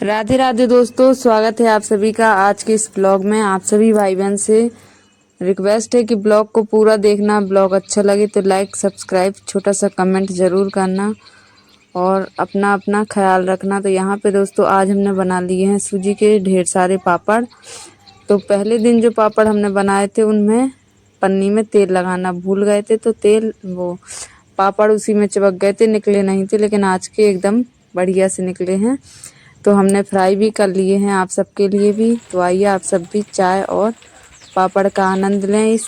राधे राधे दोस्तों, स्वागत है आप सभी का आज के इस ब्लॉग में। आप सभी भाई बहन से रिक्वेस्ट है कि ब्लॉग को पूरा देखना। ब्लॉग अच्छा लगे तो लाइक सब्सक्राइब छोटा सा कमेंट ज़रूर करना और अपना अपना ख्याल रखना। तो यहाँ पे दोस्तों आज हमने बना लिए हैं सूजी के ढेर सारे पापड़। तो पहले दिन जो पापड़ हमने बनाए थे उनमें पन्नी में तेल लगाना भूल गए थे, तो तेल वो पापड़ उसी में चिपक गए थे, निकले नहीं थे। लेकिन आज के एकदम बढ़िया से निकले हैं। तो हमने फ्राई भी कर लिए हैं आप सबके लिए भी। तो आइए आप सब भी चाय और पापड़ का आनंद लें इस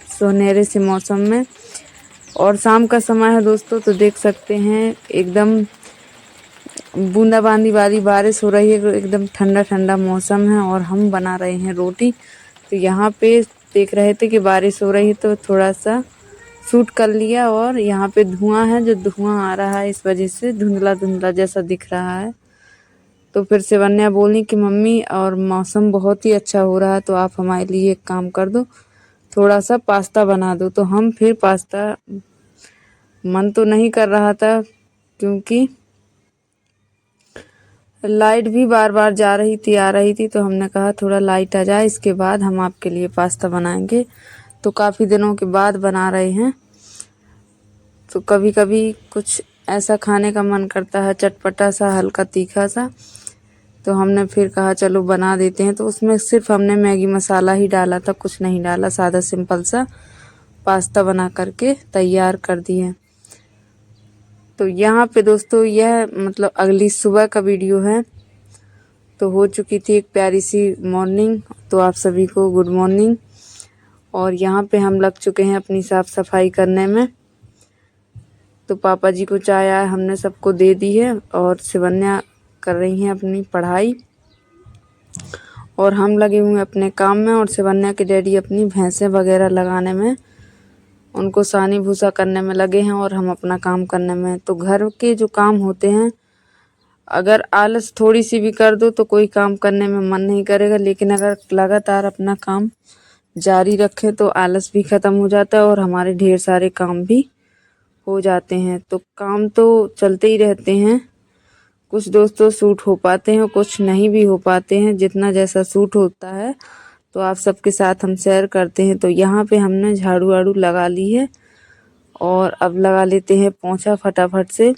सुनहरे से मौसम में। और शाम का समय है दोस्तों, तो देख सकते हैं एकदम बूंदाबांदी वाली बारिश हो रही है, एकदम ठंडा ठंडा मौसम है और हम बना रहे हैं रोटी। तो यहाँ पे देख रहे थे कि बारिश हो रही है तो थोड़ा सा शूट कर लिया। और यहाँ पे धुआं है, जो धुआं आ रहा है इस वजह से धुंधला धुंधला जैसा दिख रहा है। तो फिर शिवन्या बोली कि मम्मी और मौसम बहुत ही अच्छा हो रहा है, तो आप हमारे लिए एक काम कर दो, थोड़ा सा पास्ता बना दो। तो हम फिर पास्ता, मन तो नहीं कर रहा था क्योंकि लाइट भी बार बार जा रही थी आ रही थी। तो हमने कहा थोड़ा लाइट आ जाए, इसके बाद हम आपके लिए पास्ता बनाएंगे। तो काफ़ी दिनों के बाद बना रहे हैं। तो कभी कभी कुछ ऐसा खाने का मन करता है, चटपटा सा, हल्का तीखा सा। तो हमने फिर कहा चलो बना देते हैं। तो उसमें सिर्फ हमने मैगी मसाला ही डाला था, कुछ नहीं डाला, सादा सिंपल सा पास्ता बना करके तैयार कर दिए। तो यहाँ पे दोस्तों यह मतलब अगली सुबह का वीडियो है। तो हो चुकी थी एक प्यारी सी मॉर्निंग। तो आप सभी को गुड मॉर्निंग। और यहाँ पे हम लग चुके हैं अपनी साफ़ सफाई करने में। तो पापा जी को चाय आया हमने सबको दे दी है और शिवन्या कर रही हैं अपनी पढ़ाई और हम लगे हुए हैं अपने काम में। और शिवन्या के डैडी अपनी भैंसें वगैरह लगाने में, उनको सानी भूसा करने में लगे हैं और हम अपना काम करने में। तो घर के जो काम होते हैं, अगर आलस थोड़ी सी भी कर दो तो कोई काम करने में मन नहीं करेगा, लेकिन अगर लगातार अपना काम जारी रखें तो आलस भी ख़त्म हो जाता है और हमारे ढेर सारे काम भी हो जाते हैं। तो काम तो चलते ही रहते हैं, कुछ दोस्तों सूट हो पाते हैं, कुछ नहीं भी हो पाते हैं। जितना जैसा सूट होता है तो आप सबके साथ हम शेयर करते हैं। तो यहाँ पे हमने झाड़ू वाड़ू लगा ली है और अब लगा लेते हैं पोंछा फटाफट से।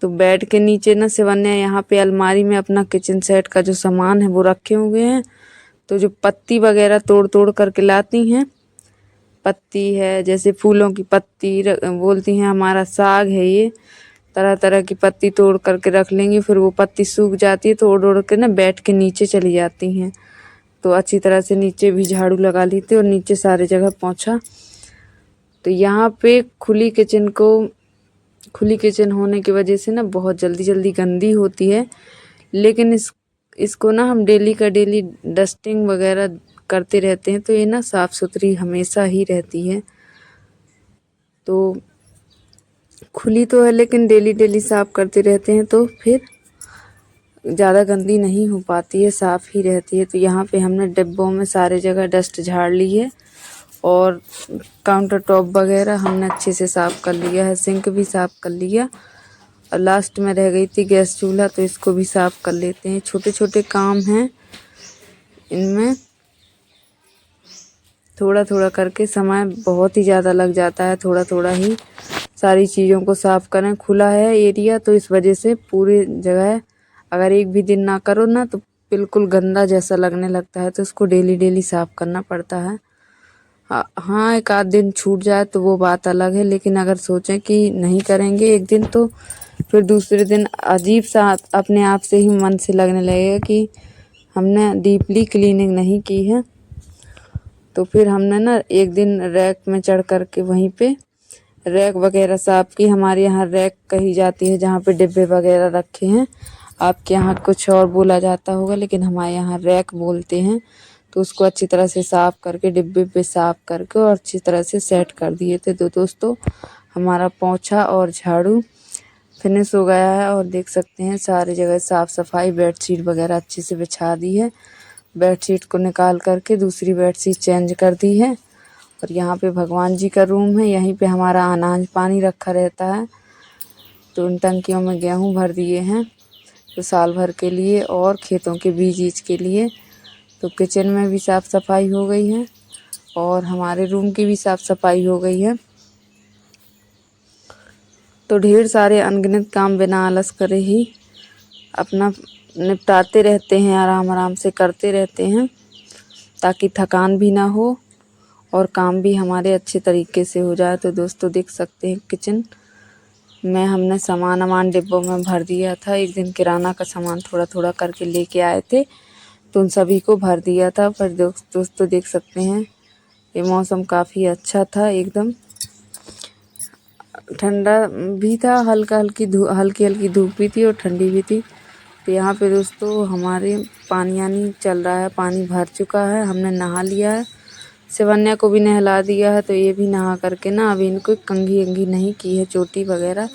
तो बेड के नीचे ना शिवन्या यहाँ पे अलमारी में अपना किचन सेट का जो सामान है वो रखे हुए हैं। तो जो पत्ती वगैरह तोड़ तोड़ करके लाती हैं, पत्ती है जैसे फूलों की पत्ती बोलती हैं, हमारा साग है, ये तरह तरह की पत्ती तोड़ करके रख लेंगी। फिर वो पत्ती सूख जाती है तो उड़ उड़ के ना बेड के नीचे चली जाती हैं। तो अच्छी तरह से नीचे भी झाड़ू लगा लेते और नीचे सारी जगह पोंछा। तो यहाँ पे खुली किचन होने की वजह से ना बहुत जल्दी जल्दी गंदी होती है। लेकिन इसको ना हम डेली का डेली डस्टिंग वगैरह करते रहते हैं, तो ये ना साफ़ सुथरी हमेशा ही रहती है। तो खुली तो है लेकिन डेली डेली साफ़ करते रहते हैं तो फिर ज़्यादा गंदी नहीं हो पाती है, साफ़ ही रहती है। तो यहाँ पे हमने डिब्बों में सारे जगह डस्ट झाड़ ली है और काउंटर टॉप वगैरह हमने अच्छे से साफ़ कर लिया है, सिंक भी साफ़ कर लिया। और लास्ट में रह गई थी गैस चूल्हा, तो इसको भी साफ़ कर लेते हैं। छोटे छोटे काम हैं, इनमें थोड़ा थोड़ा करके समय बहुत ही ज़्यादा लग जाता है। थोड़ा थोड़ा ही सारी चीज़ों को साफ़ करें। खुला है एरिया तो इस वजह से पूरी जगह अगर एक भी दिन ना करो ना तो बिल्कुल गंदा जैसा लगने लगता है। तो इसको डेली डेली साफ़ करना पड़ता है। हाँ, एक आध दिन छूट जाए तो वो बात अलग है, लेकिन अगर सोचें कि नहीं करेंगे एक दिन तो फिर दूसरे दिन अजीब सा अपने आप से ही मन से लगने लगेगा कि हमने डीपली क्लीनिंग नहीं की है। तो फिर हमने ना एक दिन रैक में चढ़ कर के वहीं पे रैक वगैरह साफ़ की। हमारे यहाँ रैक कही जाती है जहाँ पे डिब्बे वगैरह रखे हैं। आपके यहाँ कुछ और बोला जाता होगा, लेकिन हमारे यहाँ रैक बोलते हैं। तो उसको अच्छी तरह से साफ़ करके डिब्बे पे साफ़ करके और अच्छी तरह से सेट कर दिए थे। तो दोस्तों हमारा पोंछा और झाड़ू फिनिश हो गया है और देख सकते हैं सारी जगह साफ़ सफाई, बेडशीट वगैरह अच्छे से बिछा दी है। बेडशीट को निकाल करके दूसरी बेडशीट चेंज कर दी है। और यहाँ पे भगवान जी का रूम है, यहीं पे हमारा अनाज पानी रखा रहता है। तो उन टंकियों में गेहूँ भर दिए हैं। तो साल भर के लिए, और खेतों के बीज के लिए। तो किचन में भी साफ़ सफाई हो गई है और हमारे रूम की भी साफ़ सफाई हो गई है। तो ढेर सारे अनगिनत काम बिना आलस करे ही अपना निपटाते रहते हैं, आराम आराम से करते रहते हैं, ताकि थकान भी ना हो और काम भी हमारे अच्छे तरीके से हो जाए। तो दोस्तों देख सकते हैं किचन में हमने सामान डिब्बों में भर दिया था। एक दिन किराना का सामान थोड़ा थोड़ा करके लेके आए थे, तो उन सभी को भर दिया था। पर दोस्तों देख सकते हैं ये मौसम काफ़ी अच्छा था, एकदम ठंडा भी था, हल्की हल्की धूप भी थी और ठंडी भी थी। तो यहाँ पे दोस्तों हमारे पानी चल रहा है, पानी भर चुका है, हमने नहा लिया है, शिवन्या को भी नहला दिया है। तो ये भी नहा करके ना अभी इनको कंघी अंघी नहीं की है, चोटी वगैरह,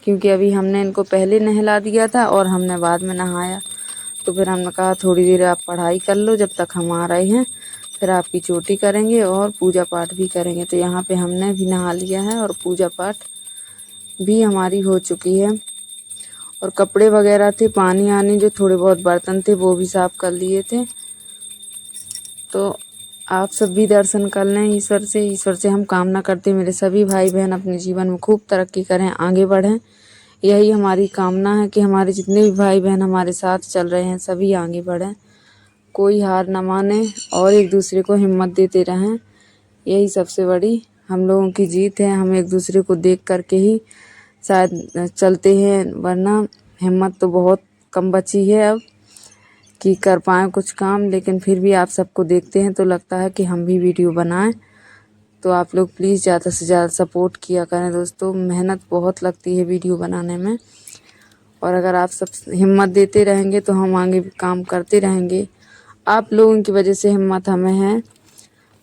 क्योंकि अभी हमने इनको पहले नहला दिया था और हमने बाद में नहाया। तो फिर हमने कहा थोड़ी देर आप पढ़ाई कर लो जब तक हम आ रहे हैं, फिर आपकी चोटी करेंगे और पूजा पाठ भी करेंगे। तो यहाँ पे हमने भी नहा लिया है और पूजा पाठ भी हमारी हो चुकी है। और कपड़े वगैरह थे, पानी आने जो थोड़े बहुत बर्तन थे वो भी साफ़ कर लिए थे। तो आप सब भी दर्शन कर लें ईश्वर से हम कामना करते मेरे सभी भाई बहन अपने जीवन में खूब तरक्की करें, आगे बढ़ें। यही हमारी कामना है कि हमारे जितने भी भाई बहन हमारे साथ चल रहे हैं सभी आगे बढ़ें, कोई हार न माने और एक दूसरे को हिम्मत देते रहें। यही सबसे बड़ी हम लोगों की जीत है। हम एक दूसरे को देख करके ही शायद चलते हैं, वरना हिम्मत तो बहुत कम बची है अब कि कर पाएँ कुछ काम। लेकिन फिर भी आप सबको देखते हैं तो लगता है कि हम भी वीडियो बनाएं। तो आप लोग प्लीज़ ज़्यादा से ज़्यादा सपोर्ट किया करें दोस्तों, मेहनत बहुत लगती है वीडियो बनाने में। और अगर आप सब हिम्मत देते रहेंगे तो हम आगे भी काम करते रहेंगे। आप लोगों की वजह से हिम्मत हमें है,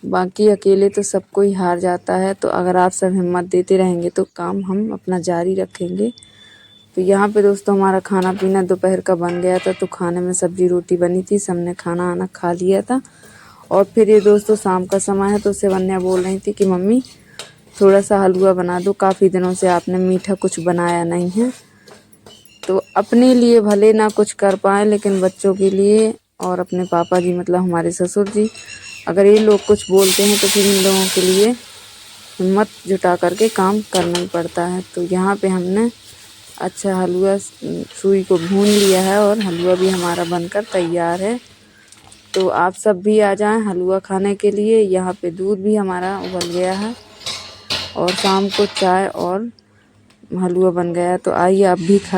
बाकी अकेले तो सब कोई हार जाता है। तो अगर आप सब हिम्मत देते रहेंगे तो काम हम अपना जारी रखेंगे। तो यहाँ पे दोस्तों हमारा खाना पीना दोपहर का बन गया था। तो खाने में सब्जी रोटी बनी थी, सबने खाना आना खा लिया था। और फिर ये दोस्तों शाम का समय है, तो शिवन्या बोल रही थी कि मम्मी थोड़ा सा हलवा बना दो, काफ़ी दिनों से आपने मीठा कुछ बनाया नहीं है। तो अपने लिए भले ना कुछ कर पाए, लेकिन बच्चों के लिए और अपने पापा जी मतलब हमारे ससुर जी, अगर ये लोग कुछ बोलते हैं तो फिर इन लोगों के लिए हिम्मत जुटा करके काम करना ही पड़ता है। तो यहाँ पे हमने अच्छा हलवा सूई को भून लिया है और हलवा भी हमारा बनकर तैयार है। तो आप सब भी आ जाएं हलवा खाने के लिए। यहाँ पे दूध भी हमारा उबल गया है और शाम को चाय और हलवा बन गया है। तो आइए आप भी खा